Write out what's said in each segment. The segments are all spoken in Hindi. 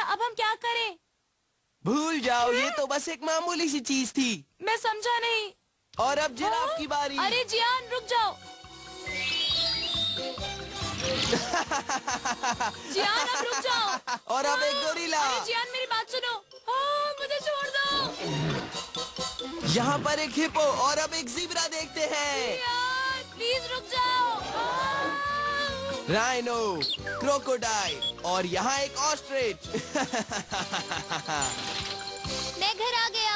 गया, अब हम क्या करें? भूल जाओ, ये तो बस एक मामूली सी चीज थी। मैं समझा नहीं। और अब जिराफ की बारी। अरे जियान रुक जाओ। जियान अब रुक जाओ। और अब एक गोरिल्ला। अरे जियान मेरी बात सुनो। मुझे छोड़ दो। यहाँ पर एक हिप्पो और अब एक ज़ीब्रा देखते हैं। जियान प्लीज रुक जाओ। राइनो, क्रोकोडाइल और यहाँ एक ऑस्ट्रिच। मैं घर आ गया।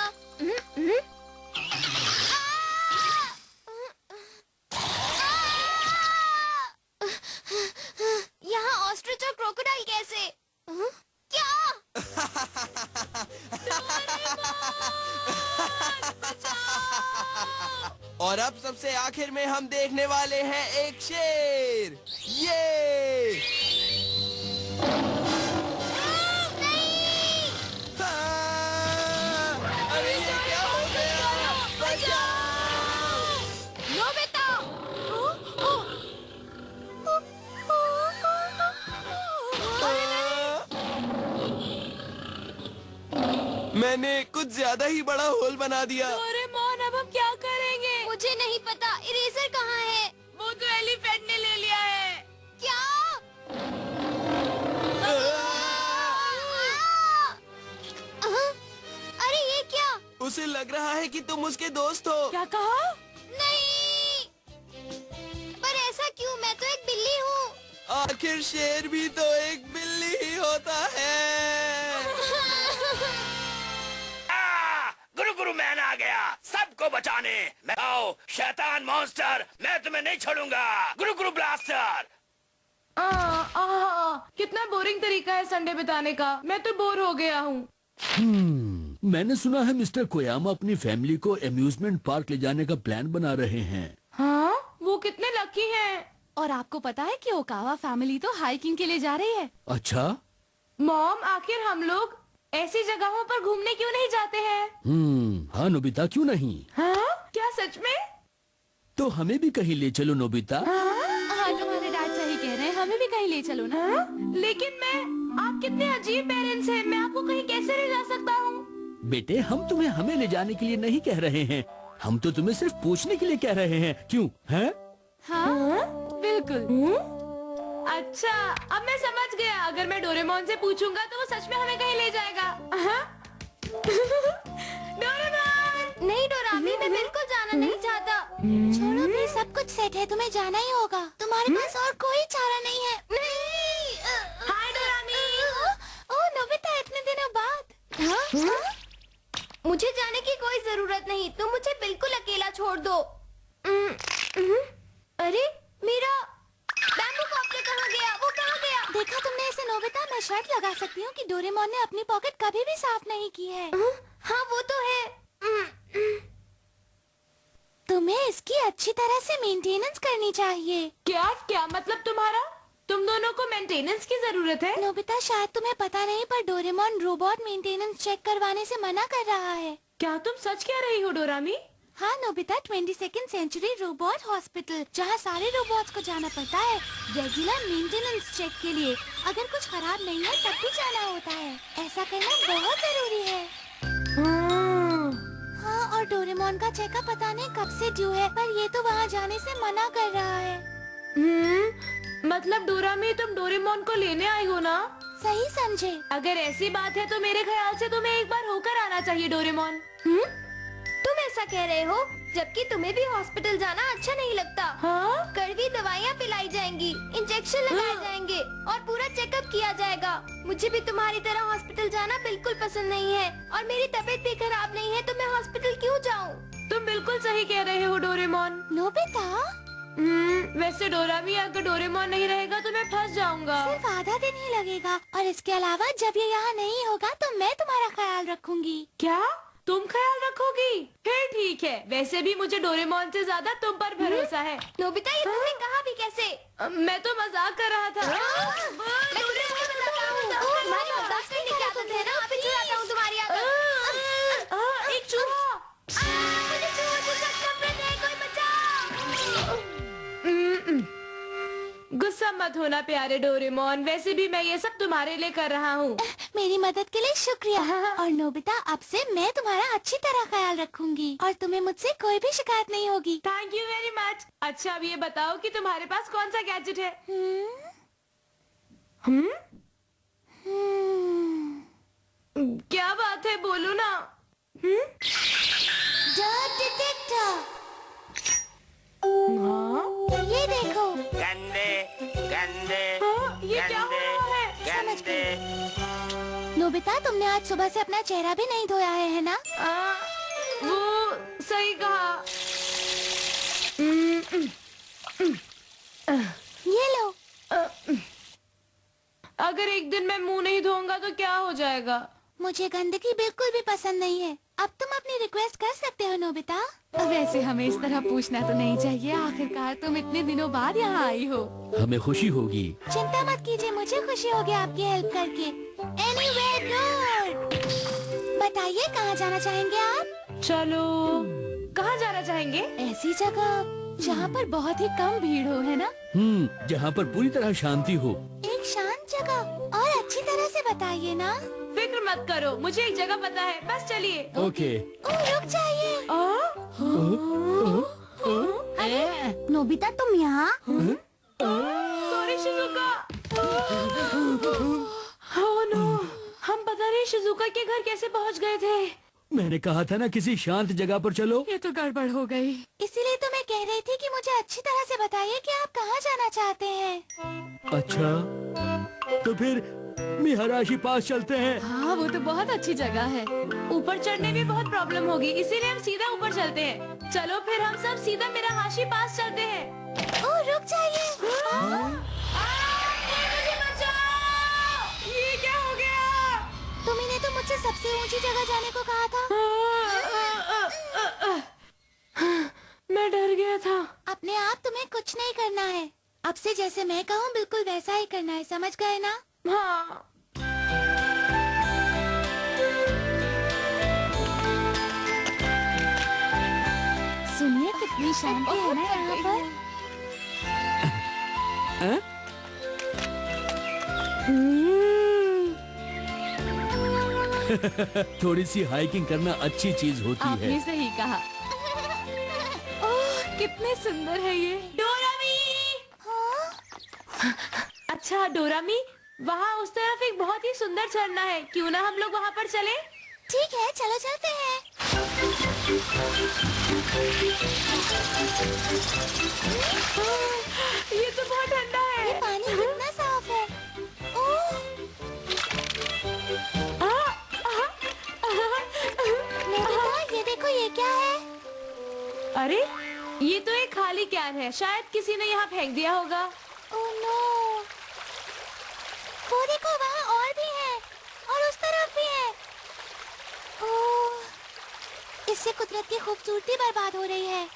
यहाँ ऑस्ट्रिच और क्रोकोडाइल कैसे? क्या? और अब सबसे आखिर में हम देखने वाले हैं एक शेर। ये नहीं! अरे ये क्या हो गया? बचाओ! नोबिता! मैंने कुछ ज्यादा ही बड़ा होल बना दिया। डोरेमोन अब हम क्या करेंगे? मुझे नहीं पता। इरेजर कहाँ है? वो तो एलिफेंट ने ले लिया है। क्या? अरे ये क्या? उसे लग रहा है कि तुम उसके दोस्त हो। क्या कहा? नहीं, पर ऐसा क्यों? मैं तो एक बिल्ली हूँ। आखिर शेर भी तो एक बिल्ली ही होता है। गुरु मैन आ गया सबको बचाने। मैं आओ शैतान मॉन्स्टर, मैं तुम्हें नहीं छोड़ूंगा। गुरु ब्लास्टर। कितना बोरिंग तरीका है संडे बिताने का। मैं तो बोर हो गया हूँ। मैंने सुना है मिस्टर कोयामा अपनी फैमिली को एम्यूजमेंट पार्क ले जाने का प्लान बना रहे हैं। हाँ, वो कितने लकी हैं। और आपको पता है कि ओकावा फैमिली तो हाइकिंग के लिए जा रही है। अच्छा। मॉम, आखिर हम लोग ऐसी जगहों पर घूमने क्यों नहीं जाते हैं? हाँ नोबिता, क्यों नहीं? हाँ? क्या सच में? तो हमें भी कहीं ले चलो नोबिता। हाँ, तुम्हारे डैड सही कह रहे हैं, हमें भी कहीं ले चलो ना। लेकिन आप कितने अजीब पेरेंट्स हैं, मैं आपको कहीं कैसे ले जा सकता हूँ? बेटे, हम तुम्हें हमें ले जाने के लिए नहीं कह रहे हैं, हम तो तुम्हें सिर्फ पूछने के लिए कह रहे हैं। क्यों है? हाँ, बिल्कुल। अच्छा, अब मैं समझ गया। अगर मैं डोरेमोन से पूछूंगा तो वो सच में हमें कहीं ले जाएगा। डोरेमोन! नहीं डोरामी, मैं बिल्कुल जाना नहीं चाहता। छोड़ो भी, सब कुछ सेट है, तुम्हें जाना ही होगा। तुम्हारे पास और कोई चारा नहीं है। नहीं। हाय डोरामी। ओह नोबिता, इतने दिनों बाद। मुझे जाने की कोई जरूरत नहीं, तुम मुझे बिल्कुल अकेला छोड़ दो। अरे मेरा बैम्बू कॉप्टर कहाँ गया? वो कहाँ गया? देखा तुमने इसे नोबिता? मैं शर्त लगा सकती हूँ कि डोरेमोन ने अपनी पॉकेट कभी भी साफ नहीं की है। हाँ वो तो है। तुम्हें इसकी अच्छी तरह से मेंटेनेंस करनी चाहिए। क्या मतलब तुम्हारा? तुम दोनों को मेंटेनेंस की जरूरत है? नोबिता, शायद तुम्हें पता नहीं, पर डोरेमोन रोबोट मेंटेनेंस चेक करवाने से मना कर रहा है। क्या तुम सच कह रही हो डोरामी? हाँ Nobita, 22nd century robot hospital, जहाँ सारे रोबोट्स को जाना पड़ता है रेगुलर मेंटेनेंस चेक के लिए। अगर कुछ खराब नहीं है तब भी जाना होता है। ऐसा करना बहुत जरूरी है। हाँ, और डोरेमोन का चेकअप पता नहीं कब से ड्यू है, पर ये तो वहाँ जाने से मना कर रहा है। मतलब डोरामी, तुम डोरेमोन को लेने आई हो ना? सही समझे। अगर ऐसी बात है तो मेरे ख्याल से तुम्हें एक बार होकर आना चाहिए डोरेमोन। तुम ऐसा कह रहे हो जबकि तुम्हें भी हॉस्पिटल जाना अच्छा नहीं लगता। हाँ? कड़वी दवाइयाँ पिलाई जाएंगी, इंजेक्शन लगाए जाएंगे और पूरा चेकअप किया जाएगा। मुझे भी तुम्हारी तरह हॉस्पिटल जाना बिल्कुल पसंद नहीं है, और मेरी तबीयत भी खराब नहीं है, तो मैं हॉस्पिटल क्यों जाऊँ? तुम बिल्कुल सही कह रहे हो डोरेमोन। नोबिता, वैसे डोरामी, अगर डोरेमोन नहीं रहेगा तो मैं फंस जाऊंगा। सिर्फ आधा दिन ही लगेगा, और इसके अलावा जब ये यहाँ नहीं होगा तो मैं तुम्हारा ख्याल रखूंगी। क्या तुम ख्याल रखोगी? फिर ठीक है। वैसे भी मुझे डोरेमोन से ज्यादा तुम पर भरोसा है। नोबिता, ये तुमने कहा भी कैसे? मैं तो मजाक कर रहा था। मैं तुम्हें नहीं बताता हूँ। तुम्हारी मजाक करने की आदत है ना, अभी छुड़ाता हूँ तुम्हारी आदत। एक चूहा। मुझे चूहों से सख्त नफरत है, कोई बचाओ। गुस्सा मत होना प्यारे डोरेमोन, वैसे भी मैं ये सब तुम्हारे लिए कर रहा हूँ। मेरी मदद के लिए शुक्रिया। और नोबिता, अब से मैं तुम्हारा अच्छी तरह ख्याल रखूंगी और तुम्हें मुझसे कोई भी शिकायत नहीं होगी। Thank you very much. अच्छा अब ये बताओ कि तुम्हारे पास कौन सा गैजेट है? क्या बात है, बोलो ना। Dirt detector. हाँ? ये देखो। गंदे गंदे हाँ, ये क्या हो रहा है? गंदे। नोबिता, तुमने आज सुबह से अपना चेहरा भी नहीं धोया है ना? वो सही कहा। ये लो। अगर एक दिन मैं मुंह नहीं धोऊंगा तो क्या हो जाएगा? मुझे गंदगी बिल्कुल भी पसंद नहीं है। अब तुम अपनी रिक्वेस्ट कर सकते हो नोबिता। वैसे हमें इस तरह पूछना तो नहीं चाहिए, आखिरकार तुम इतने दिनों बाद यहाँ आई हो। हमें खुशी होगी। चिंता मत कीजिए, मुझे खुशी होगी आपकी हेल्प करके। Anywhere good। बताइए कहाँ जाना चाहेंगे आप? चलो, कहाँ जाना चाहेंगे? ऐसी जगह जहाँ पर बहुत ही कम भीड़ हो, है ना? जहाँ पर पूरी तरह शांति हो। एक शांत जगह और अच्छी तरह से बताइए ना। फिक्र मत करो, मुझे एक जगह पता है, बस चलिए। ओके। ओह, रुक जाइए। अरे नोबिता, तुम यहाँ? Sorry Shizuka. ओह नो, हम पता नहीं शिजुका के घर कैसे पहुँच गए थे। मैंने कहा था ना किसी शांत जगह पर चलो। ये तो गड़बड़ हो गई। इसीलिए तो मैं कह रही थी कि मुझे अच्छी तरह से बताइए कि आप कहाँ जाना चाहते हैं। अच्छा, तो फिर मिहराशी पास चलते हैं। हाँ, वो तो बहुत अच्छी जगह है। ऊपर चढ़ने में बहुत प्रॉब्लम होगी, इसीलिए हम सीधा ऊपर चलते हैं। चलो फिर हम सब सीधा मिराहाशी पास चलते हैं। ओह, रुक जाइए। मुझे बचाओ! ये क्या हो गया? तुम्ही ने तो मुझसे सबसे ऊंची जगह जाने को कहा था। मैं डर गया था। अपने आप तुम्हें कुछ नहीं करना है। अब से जैसे मैं कहूँ बिल्कुल वैसा ही करना है, समझ गए ना? हाँ। सुनिए, कितनी शांति है ना यहाँ पर। थोड़ी सी हाइकिंग करना अच्छी चीज होती आपने है। सही कहा। ओह, कितने सुंदर है ये। डोरामी! अच्छा डोरामी, वहाँ उस तरफ एक बहुत ही सुंदर झरना है, क्यों ना हम लोग वहाँ पर चलें? ठीक है, चलो चलते हैं। ये तो बहुत ठंडा ये है। पानी कितना साफ है। ओह, नोबिता, ये देखो, ये क्या है? अरे ये तो एक खाली कैन है, शायद किसी ने यहाँ फेंक दिया होगा। ओह नो, वो देखो, वहाँ और भी है और उस तरफ भी है। ओह, इससे कुदरत की खूबसूरती बर्बाद हो रही है।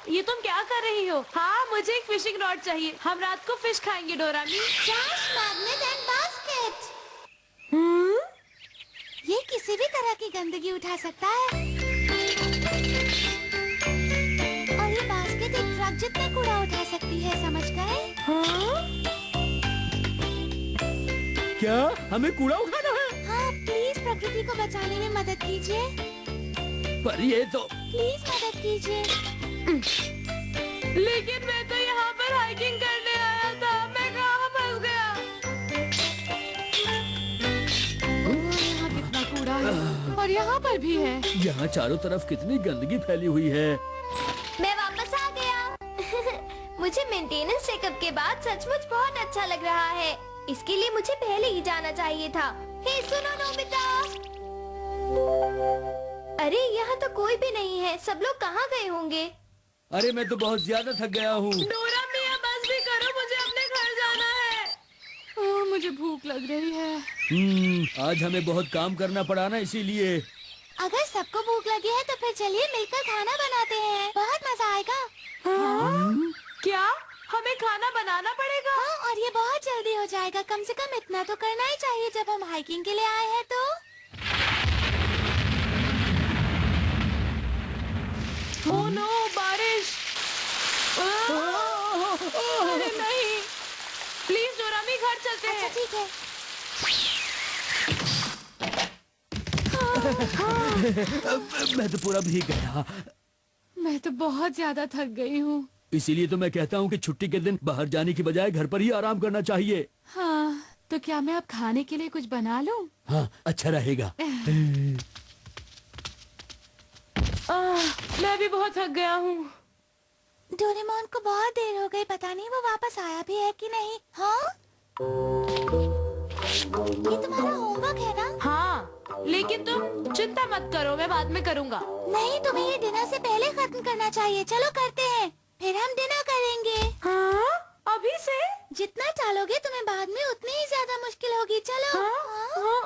ये तुम क्या कर रही हो? हाँ, मुझे एक फिशिंग रॉड चाहिए, हम रात को फिश खाएंगे डोरामी। Trash magnet and basket. ये किसी भी तरह की गंदगी उठा सकता है। और ये बास्केट एक ट्रक जितना कूड़ा उठा सकती है, समझ गए? क्या हमें कूड़ा उठाना है? हाँ, प्लीज प्रकृति को बचाने में मदद कीजिए। पर ये तो प्लीज मदद कीजिए। लेकिन मैं तो यहाँ पर हाइकिंग करने आया था, मैं कहाँ फंस गया? यहाँ कितना कूड़ा है और यहाँ पर भी है। यहाँ चारों तरफ कितनी गंदगी फैली हुई है। मैं वापस आ गया। मुझे मेंटेनेंस चेकअप के बाद सचमुच बहुत अच्छा लग रहा है। इसके लिए मुझे पहले ही जाना चाहिए था। हे सुनो नोबिता। अरे यहाँ तो कोई भी नहीं है, सब लोग कहाँ गए होंगे? अरे मैं तो बहुत ज्यादा थक गया हूँ। डोरामी, बस भी करो, मुझे अपने घर जाना है। मुझे भूख लग रही है। आज हमें बहुत काम करना पड़ा ना, इसीलिए। अगर सबको भूख लगी है तो फिर चलिए मिलकर खाना बनाते हैं, बहुत मजा आएगा। क्या हमें खाना बनाना पड़ेगा? हाँ, और ये बहुत जल्दी हो जाएगा। कम से कम इतना तो करना ही चाहिए जब हम हाइकिंग के लिए आए हैं तो। ओह नो, बारिश! अरे नहीं, मैं तो पूरा भीग गया। मैं तो बहुत ज्यादा थक गई हूँ। इसीलिए तो मैं कहता हूँ कि छुट्टी के दिन बाहर जाने की बजाय घर पर ही आराम करना चाहिए। हाँ, तो क्या मैं अब खाने के लिए कुछ बना लूँ? हाँ, अच्छा रहेगा। मैं भी बहुत थक गया हूँ। डोरेमोन को बहुत देर हो गई, पता नहीं वो वापस आया भी है कि नहीं। हाँ, ये तुम्हारा होमवर्क है ना? हाँ, लेकिन तुम चिंता मत करो, मैं बाद में करूँगा। नहीं, तुम्हें ये डिनर से पहले खत्म करना चाहिए। चलो करते हैं, फिर हम डिनर करेंगे। हाँ? अभी से? जितना टालोगे तुम्हें बाद में उतनी ही ज्यादा मुश्किल होगी। चलो। हाँ? हाँ?